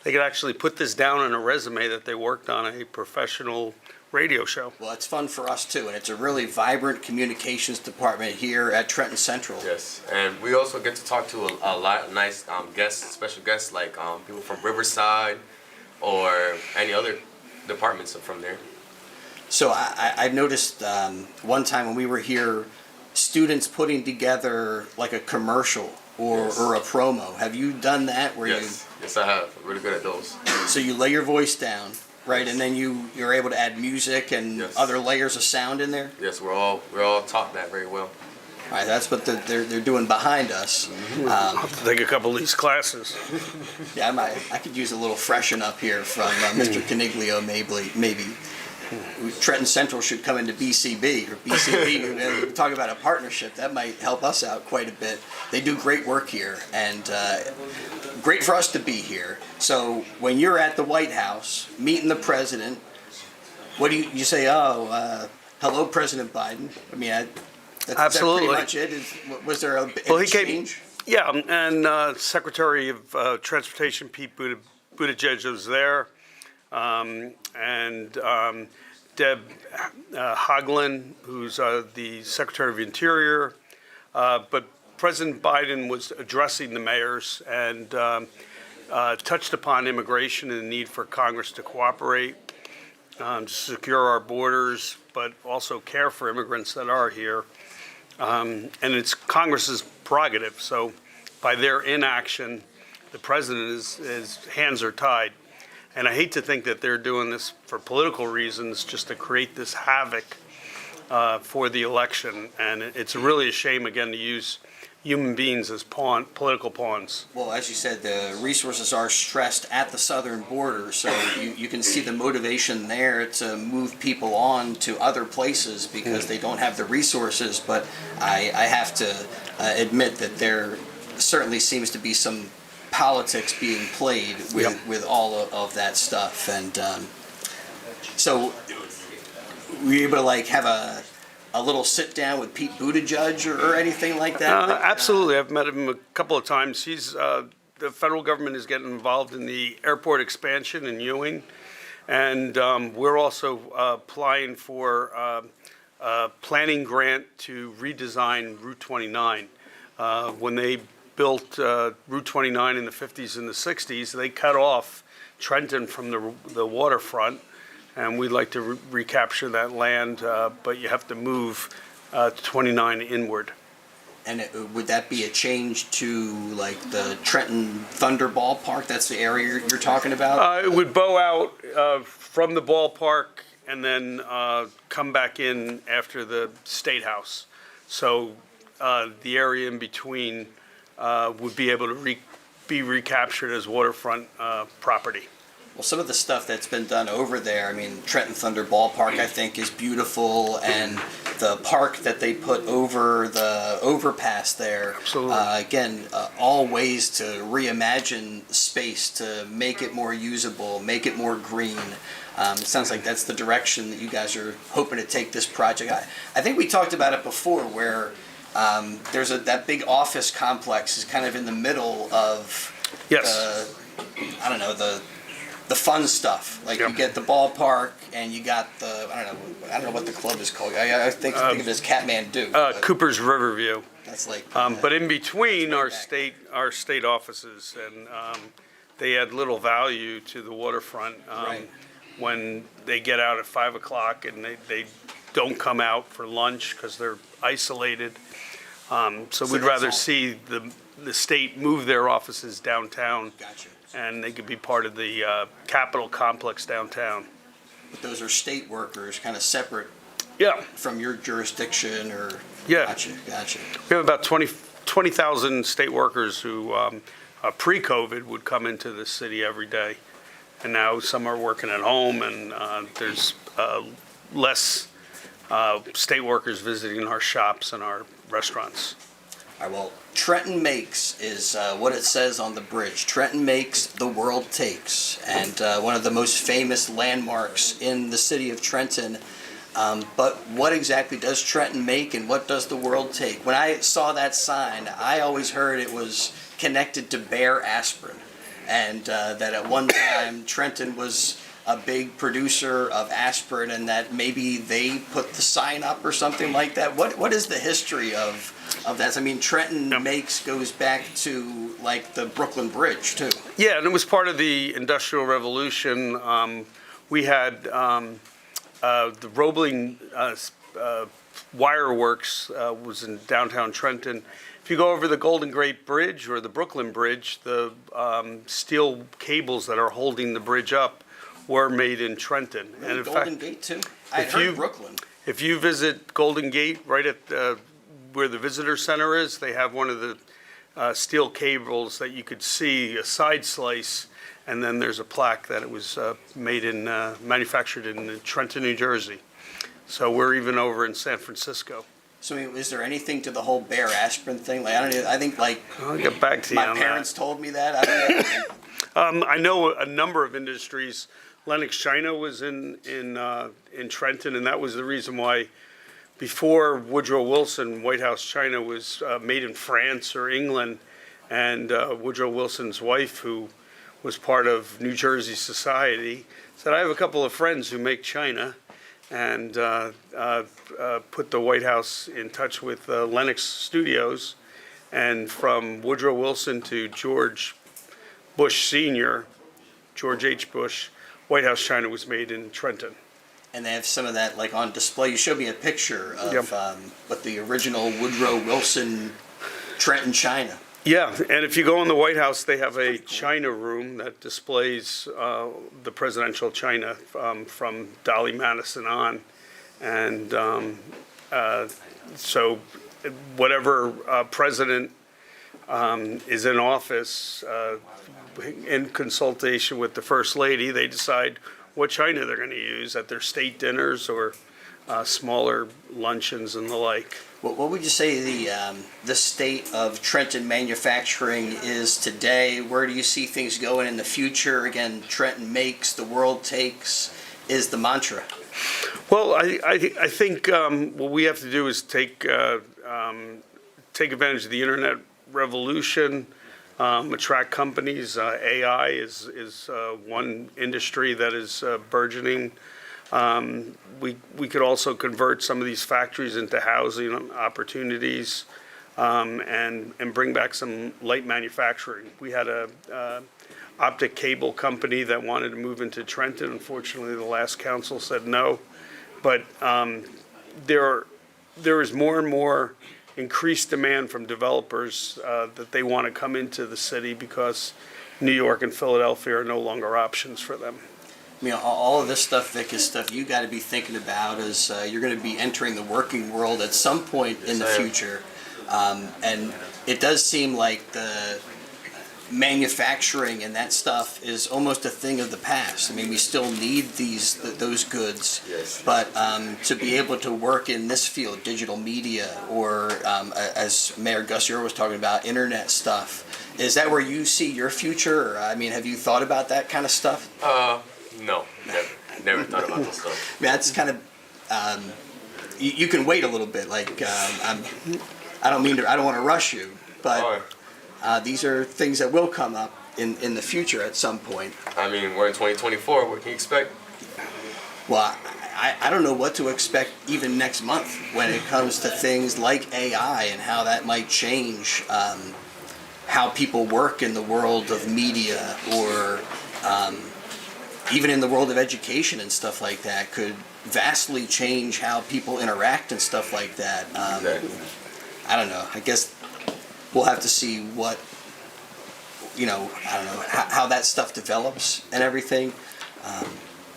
they could actually put this down on a resume that they worked on a professional radio show. Well, it's fun for us too, and it's a really vibrant communications department here at Trenton Central. Yes, and we also get to talk to a lot of nice guests, special guests like people from Riverside or any other departments from there. So I've noticed one time when we were here, students putting together like a commercial or a promo. Have you done that? Where Yes, I have. I'm really good at those. So you lay your voice down, right, and then you're able to add music and Yes. other layers of sound in there. Yes, we're all taught that very well. All right, that's what they're doing behind us. I'll have to take a couple of these classes. Yeah, I could use a little freshen up here from Mr. Caniglio, maybe. Trenton Central should come into BCB or BCB. Talk about a partnership that might help us out quite a bit. They do great work here, and great for us to be here. So when you're at the White House meeting the president, what do you say? Oh, hello, President Biden. I mean, Absolutely. That's pretty much it. Was there a Well, he exchange? Yeah, and Secretary of Transportation Pete Buttigieg was there, and Deb Hagelin, who's the Secretary of Interior. But President Biden was addressing the mayors and touched upon immigration and the need for Congress to cooperate to secure our borders, but also care for immigrants that are here. And it's Congress's prerogative. So by their inaction, the president his hands are tied. And I hate to think that they're doing this for political reasons, just to create this havoc for the election. And it's really a shame, again, to use human beings as political pawns. Well, as you said, the resources are stressed at the southern border, so you can see the motivation there to move people on to other places because they don't have the resources. But I have to admit that there certainly seems to be some politics being played with all of that stuff. And so were you able to like have a little sit down with Pete Buttigieg or anything like that? Absolutely. I've met him a couple of times. He's the federal government is getting involved in the airport expansion in Ewing. And we're also applying for a planning grant to redesign Route 29. When they built Route 29 in the 50s and the 60s, they cut off Trenton from the waterfront, and we'd like to recapture that land, but you have to move 29 inward. And would that be a change to like the Trenton Thunder Ballpark? That's the area you're talking about? It would bow out from the ballpark and then come back in after the State House. So the area in between would be able to be recaptured as waterfront property. Well, some of the stuff that's been done over there, I mean, Trenton Thunder Ballpark, I think, is beautiful, and the park that they put over the overpass there. Absolutely. Again, all ways to reimagine space to make it more usable, make it more green. It sounds like that's the direction that you guys are hoping to take this project. I think we talked about it before, where there's that big office complex is kind of in the middle of Yes. the fun stuff. Like Yep. you get the ballpark and you got the I don't know what the club is called. I think of it as Kathmandu. but Cooper's Riverview. that's like But in between are back. our state offices, and they add little value to the waterfront Right. when they get out at 5 o'clock and they don't come out for lunch because they're isolated. So we'd that's rather all. see the state move their offices downtown, Gotcha. and they could be part of the Capitol complex downtown. But those are state workers, kind of separate Yeah, from your jurisdiction, or Yeah. Gotcha. we have about 20,000 state workers who pre-COVID would come into the city every day. And now some are working at home, and there's less state workers visiting our shops and our restaurants. All right, well, Trenton makes is what it says on the bridge. Trenton makes, the world takes. And one of the most famous landmarks in the city of Trenton. But what exactly does Trenton make and what does the world take? When I saw that sign, I always heard it was connected to Bayer aspirin. And that at one time Trenton was a big producer of aspirin and that maybe they put the sign up or something like that. What is the history of that? I mean, Trenton makes goes back to like the Brooklyn Bridge too. Yeah, and it was part of the Industrial Revolution. We had the Roebling Wire Works was in downtown Trenton. If you go over the Golden Gate Bridge or the Brooklyn Bridge, the steel cables that are holding the bridge up were made in Trenton. Really? And Golden Gate too? I heard Brooklyn. If you visit Golden Gate, right at where the visitor center is, they have one of the steel cables that you could see a side slice, and then there's a plaque that it was manufactured in Trenton, New Jersey. So we're even over in San Francisco. So I mean, is there anything to the whole Bayer aspirin thing? Like I think like I'll get back to you my on parents that. told me that. I don't know. I know a number of industries. Lennox China was in Trenton, and that was the reason why before Woodrow Wilson, White House China was made in France or England, and Woodrow Wilson's wife, who was part of New Jersey society, said, I have a couple of friends who make China, and put the White House in touch with Lennox Studios, and from Woodrow Wilson to George Bush Sr., George H. Bush, White House China was made in Trenton. And they have some of that like on display. You showed me a picture of what the original Woodrow Wilson Trenton China. Yeah, and if you go in the White House, they have a China room that displays the presidential China from Dolly Madison on. And so whatever president is in office, in consultation with the First Lady, they decide what China they're going to use at their state dinners or smaller luncheons and the like. What would you say the state of Trenton manufacturing is today? Where do you see things going in the future? Again, Trenton makes, the world takes is the mantra. Well, I think what we have to do is take advantage of the internet revolution, attract companies. AI is one industry that is burgeoning. We could also convert some of these factories into housing opportunities, and bring back some light manufacturing. We had a optic cable company that wanted to move into Trenton. Unfortunately, the last council said no. But there is more and more increased demand from developers that they want to come into the city because New York and Philadelphia are no longer options for them. I mean, all of this stuff, Vic, is stuff you got to be thinking about as you're going to be entering the working world at some point in the future. And it does seem like the manufacturing and that stuff is almost a thing of the past. I mean, we still need those goods, but to be able to work in this field, digital media, or as Mayor Gusciora was talking about, internet stuff, is that where you see your future? Or, I mean, have you thought about that kind of stuff? No, never thought about this stuff. I mean, that's kind of you can wait a little bit. Like I don't want to rush you, but these are things that will come up in the future at some point. I mean, we're in 2024. What can you expect? Well, I don't know what to expect even next month when it comes to things like AI and how that might change how people work in the world of media, or even in the world of education and stuff like that. Could vastly change how people interact and stuff like that. Exactly. I don't know. I guess we'll have to see what, I don't know, how that stuff develops and everything.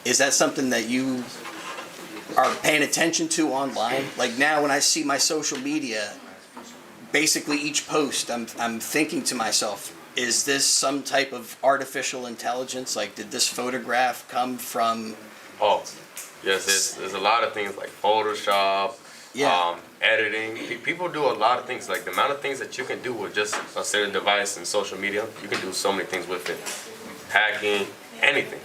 Is that something that you are paying attention to online? Like now when I see my social media, basically each post, I'm thinking to myself, is this some type of artificial intelligence? Like, did this photograph come from... Oh, yes, there's a lot of things like Photoshop, editing. People do a lot of things. Like the amount of things that you can do with just a certain device and social media, you can do so many things with it. Hacking, anything.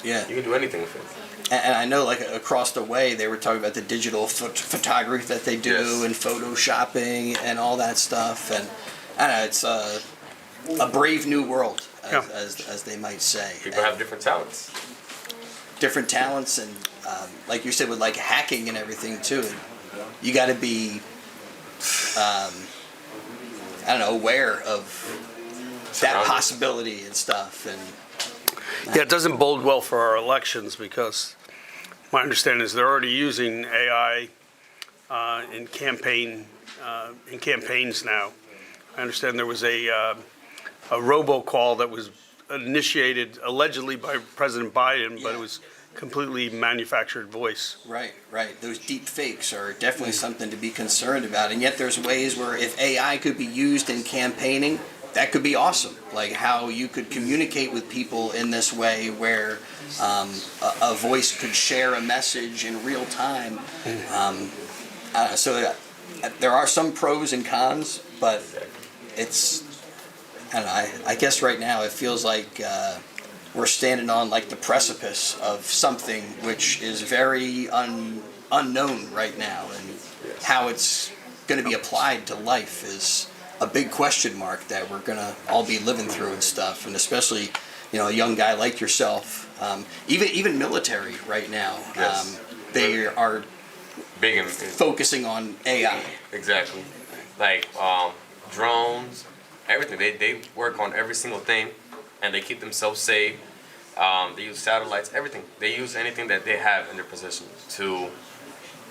Yeah. You can do anything with it. And I know, like, across the way, they were talking about the digital photography that they do, Yes. and photoshopping and all that stuff. And I don't know, it's a brave new world, as they might say. People have different talents. Different talents, and like you said, with like hacking and everything too, you got to be, I don't know, aware of that possibility and stuff. And Yeah, it doesn't bode well for our elections because my understanding is they're already using AI in campaigns now. I understand there was a robocall that was initiated allegedly by President Biden, but it was completely manufactured voice. right. Those deep fakes are definitely something to be concerned about. And yet there's ways where if AI could be used in campaigning, that could be awesome. Like how you could communicate with people in this way where a voice could share a message in real time. So there are some pros and cons, but it's, I don't know, I guess right now it feels like we're standing on like the precipice of something which is very unknown right now, and how it's going to be applied to life is a big question mark that we're going to all be living through and stuff. And especially, you know, a young guy like yourself, even military right now, Yes. they are Big in focusing on AI. exactly. Like drones, everything. They work on every single thing, and they keep themselves safe. They use satellites, everything. They use anything that they have in their possession to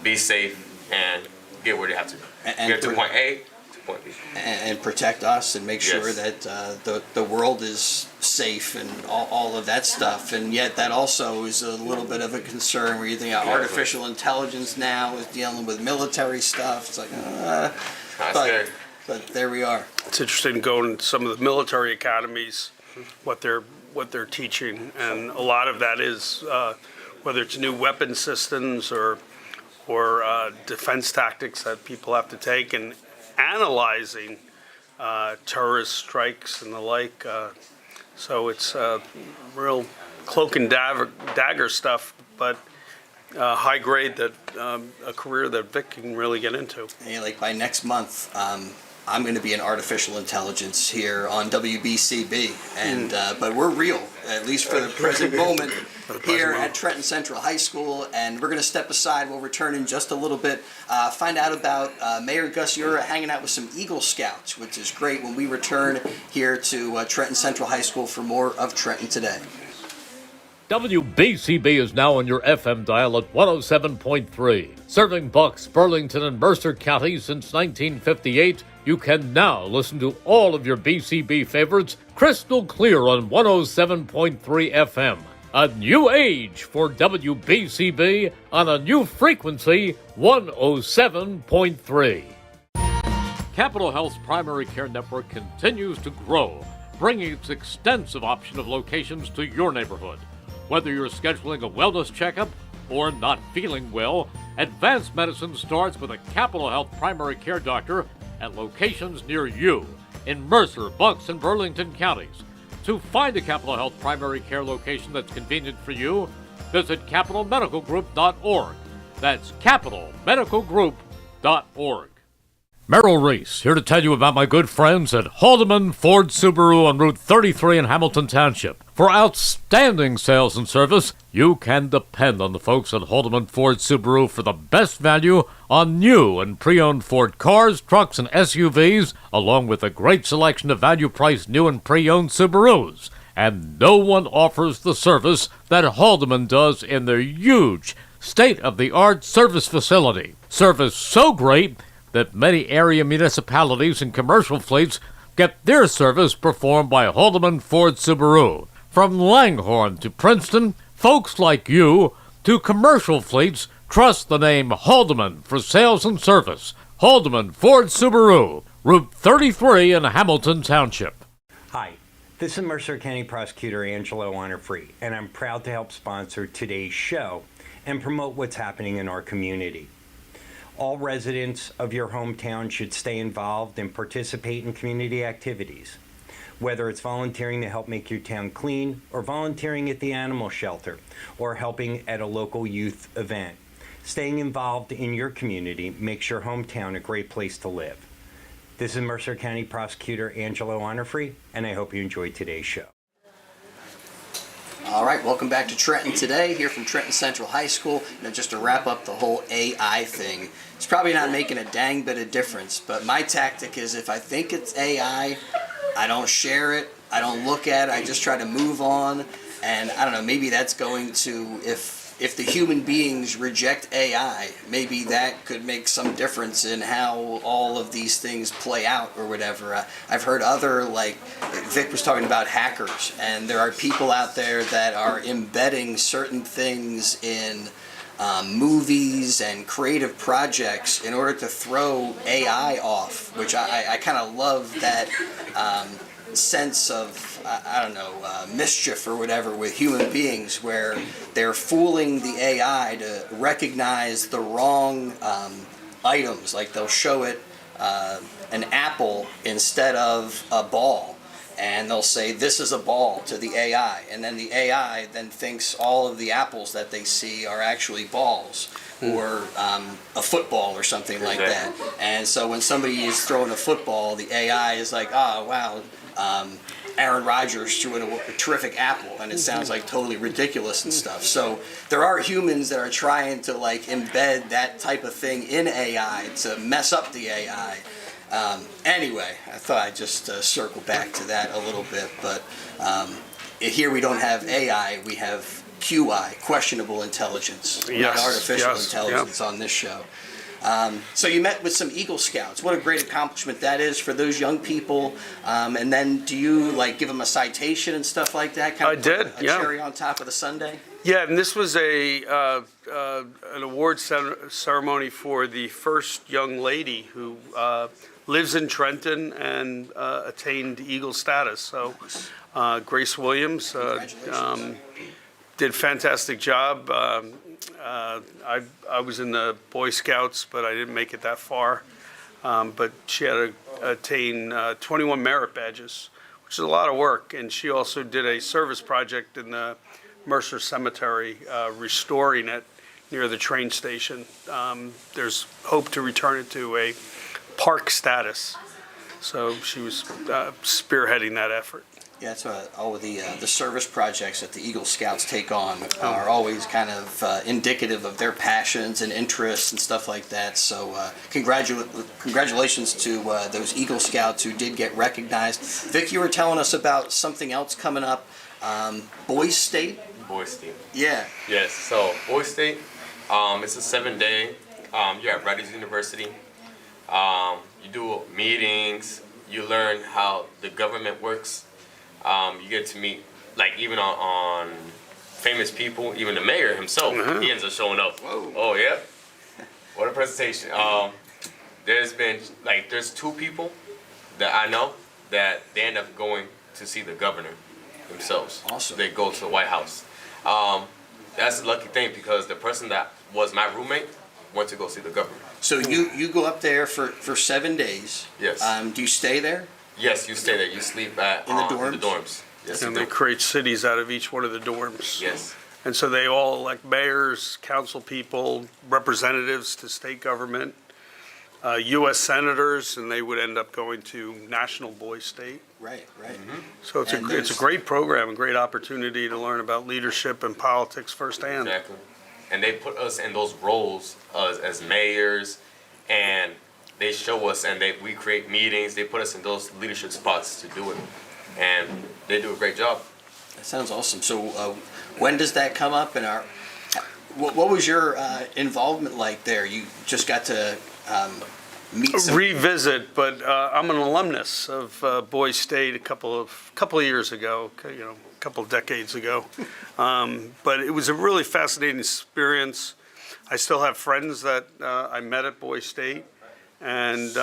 be safe and get where they have to. And Get to point A to point B. And protect us and make sure Yes. that the world is safe and all of that stuff. And yet that also is a little bit of a concern where you think artificial intelligence now is dealing with military stuff. It's like, but there we are. It's interesting going to some of the military academies, what they're teaching, and a lot of that is whether it's new weapon systems or defense tactics that people have to take, and analyzing terrorist strikes and the like. So it's real cloak and dagger stuff, but high grade that a career that Vic can really get into. And like by next month, I'm going to be in artificial intelligence here on WBCB, and but we're real, at least for the present moment, here at Trenton Central High School. And we're going to step aside. We'll return in just a little bit. Find out about Mayor Gusciora hanging out with some Eagle Scouts, which is great. When we return here to Trenton Central High School for more of Trenton Today. WBCB is now on your FM dial at 107.3. Serving Bucks, Burlington, and Mercer counties since 1958, you can now listen to all of your BCB favorites crystal clear on 107.3 FM. A new age for WBCB on a new frequency, 107.3. Capital Health's primary care network continues to grow, bringing its extensive option of locations to your neighborhood. Whether you're scheduling a wellness checkup or not feeling well, advanced medicine starts with a Capital Health primary care doctor at locations near you in Mercer, Bucks, and Burlington counties. To find a Capital Health primary care location that's convenient for you, visit capitalmedicalgroup.org. That's capitalmedicalgroup.org. Merrill Reese, here to tell you about my good friends at Haldeman Ford Subaru on Route 33 in Hamilton Township. For outstanding sales and service, you can depend on the folks at Haldeman Ford Subaru for the best value on new and pre-owned Ford cars, trucks, and SUVs, along with a great selection of value-priced new and pre-owned Subarus. And no one offers the service that Haldeman does in their huge, state-of-the-art service facility. Service so great that many area municipalities and commercial fleets get their service performed by Haldeman Ford Subaru. From Langhorne to Princeton, folks like you to commercial fleets trust the name Haldeman for sales and service. Haldeman Ford Subaru, Route 33 in Hamilton Township. Hi, this is Mercer County Prosecutor Angelo Honorfree, and I'm proud to help sponsor today's show and promote what's happening in our community. All residents of your hometown should stay involved and participate in community activities, whether it's volunteering to help make your town clean, or volunteering at the animal shelter, or helping at a local youth event. Staying involved in your community makes your hometown a great place to live. This is Mercer County Prosecutor Angelo Honorfree, and I hope you enjoyed today's show. All right, welcome back to Trenton today, here from Trenton Central High School. And just to wrap up the whole AI thing, it's probably not making a dang bit of difference, but my tactic is if I think it's AI, I don't share it, I don't look at it, I just try to move on. And I don't know, maybe that's going to, if the human beings reject AI, maybe that could make some difference in how all of these things play out or whatever. I've heard other, like, Vic was talking about hackers, and there are people out there that are embedding certain things in movies and creative projects in order to throw AI off, which I kind of love that sense of I don't know, mischief or whatever with human beings, where they're fooling the AI to recognize the wrong items. Like they'll show it an apple instead of a ball, and they'll say this is a ball to the AI, and then the AI then thinks all of the apples that they see are actually balls. Or a football or something like that. And so when somebody is throwing a football, the AI is like, oh, wow, Aaron Rodgers threw in a terrific apple, and it sounds like totally ridiculous and stuff. So there are humans that are trying to like embed that type of thing in AI to mess up the AI. Anyway, I thought I'd just circle back to that a little bit. But here we don't have AI, we have QI, questionable intelligence, not artificial intelligence on this show. So you met with some Eagle Scouts. What a great accomplishment that is for those young people. And then do you like give them a citation and stuff like that? Kind of a cherry on top of the sundae? Yeah, and this was an award ceremony for the first young lady who lives in Trenton and attained Eagle status. So Grace Williams did a fantastic job. I was in the Boy Scouts, but I didn't make it that far. But she had to attain 21 merit badges, which is a lot of work. And she also did a service project in the Mercer Cemetery, restoring it near the train station. There's hope to return it to a park status. So she was spearheading that effort. Yeah, that's all of the service projects that the Eagle Scouts take on are always kind of indicative of their passions and interests and stuff like that. So congratulations to those Eagle Scouts who did get recognized. Vic, you were telling us about something else coming up, Boys State? Boys State. Yeah. Yes, so Boys State, it's a 7-day. You're at Rutgers University. You do meetings. You learn how the government works. You get to meet, like, even on famous people, even the mayor himself, he ends up showing up. Whoa. Oh, yeah? What a presentation. There's 2 people that I know that they end up going to see the governor themselves. Awesome. They go to the White House. That's a lucky thing because the person that was my roommate went to go see the governor. So you go up there for 7 days. Yes. Do you stay there? Yes, you stay there. You sleep at in the dorms. The dorms. Yes, And they create cities out of each one of the dorms. Yes. And so they all elect mayors, council people, representatives to state government, U.S. senators, and they would end up going to National Boys State. Right. Mm-hmm. So it's a great program, a great opportunity to learn about leadership and politics firsthand. Exactly. And they put us in those roles as mayors, and they show us, and we create meetings. They put us in those leadership spots to do it, and they do a great job. That sounds awesome. So when does that come up? And what was your involvement like there? You just got to meet some... Revisit, but I'm an alumnus of Boys State a couple of years ago, a couple of decades ago. But it was a really fascinating experience. I still have friends that I met at Boys State. And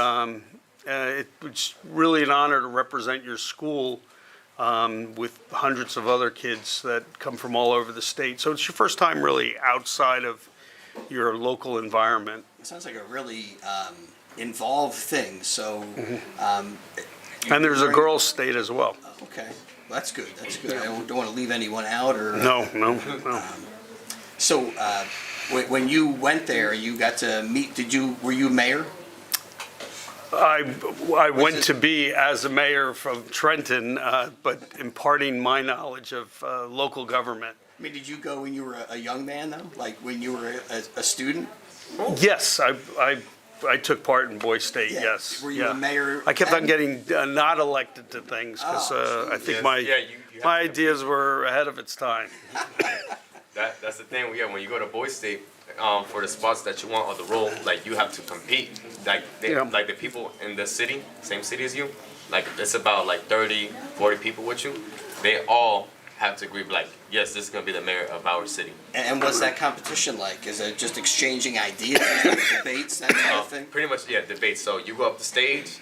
it was really an honor to represent your school with hundreds of other kids that come from all over the state. So it's your first time really outside of your local environment. It sounds like a really involved thing. So, And there's a girls' state as well. Okay, well, that's good. That's good. I don't want to leave anyone out or. No. So, when you went there, you got to meet. Were you mayor? I went to be as a mayor from Trenton, but imparting my knowledge of local government. I mean, did you go when you were a young man though? Like when you were a student? Yes, I took part in Boy State. Yeah. Yes. Were you a mayor I kept on then? getting not elected to things because I think you my have to- ideas were ahead of its time. That's the thing. Yeah, when you go to Boy State, for the spots that you want or the role, like you have to compete. Like the people in the city, same city as you, like it's about like 30, 40 people with you. They all have to agree, like, yes, this is gonna be the mayor of our city. And what's that competition like? Is it just exchanging ideas, debates, that kind of thing? Pretty much, yeah, debates. So you go up the stage,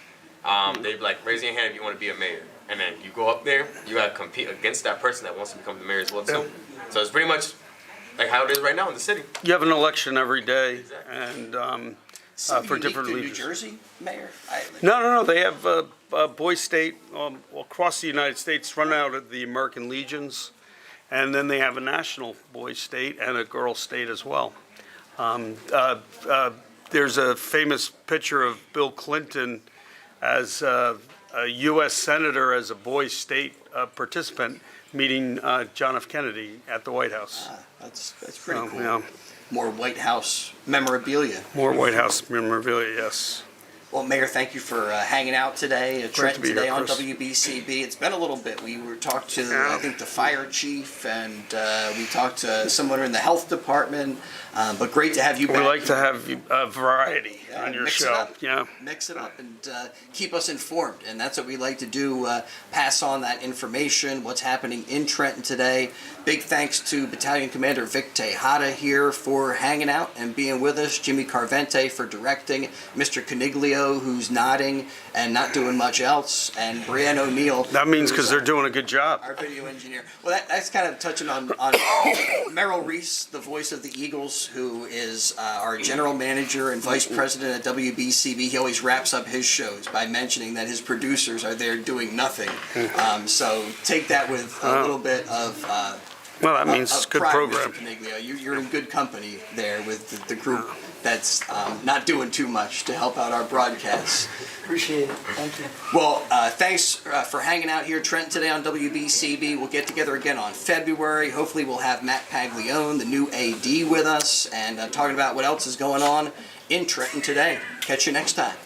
they be like, raise your hand if you want to be a mayor, and then you go up there, you gotta compete against that person that wants to become the mayor as well too. So it's pretty much like how it is right now in the city. You have an election every day, Exactly. and So for unique different to leaders. New Jersey mayor? No. They have Boy State across the United States, run out of the American Legions, and then they have a national Boy State and a girl state as well. There's a famous picture of Bill Clinton as a U.S. Senator as a Boy State participant meeting John F. Kennedy at the White House. That's pretty cool. Yeah, More White House memorabilia. more White House memorabilia, yes. Well, Mayor, thank you for hanging out today at Trenton be here, today on Chris. WBCB. It's been a little bit. We were talked to, Yeah. I think, the fire chief, and we talked to someone in the health department. But great to have you We back. like to have variety Yeah, on your mix it show. up. Yeah. Mix it up and keep us informed. And that's what we like to do, pass on that information, what's happening in Trenton today. Big thanks to Battalion Commander Vic Tejada here for hanging out and being with us, Jimmy Carvente for directing, Mr. Coniglio, who's nodding and not doing much else, and Brianne O'Neill. That means who's, because they're doing a good job. our video engineer. Well, that's kind of touching on Merrill Reese, the voice of the Eagles, who is our general manager and vice president at WBCB. He always wraps up his shows by mentioning that his producers are there doing nothing. So take that with a little bit of Well, that means good pride, program. Mr. Coniglio. You're in good company there with the group that's not doing too much to help out our broadcasts. Appreciate it. Thank you. Well, thanks for hanging out here, Trenton, today on WBCB. We'll get together again on February. Hopefully we'll have Matt Paglione, the new AD, with us, and talking about what else is going on in Trenton today. Catch you next time.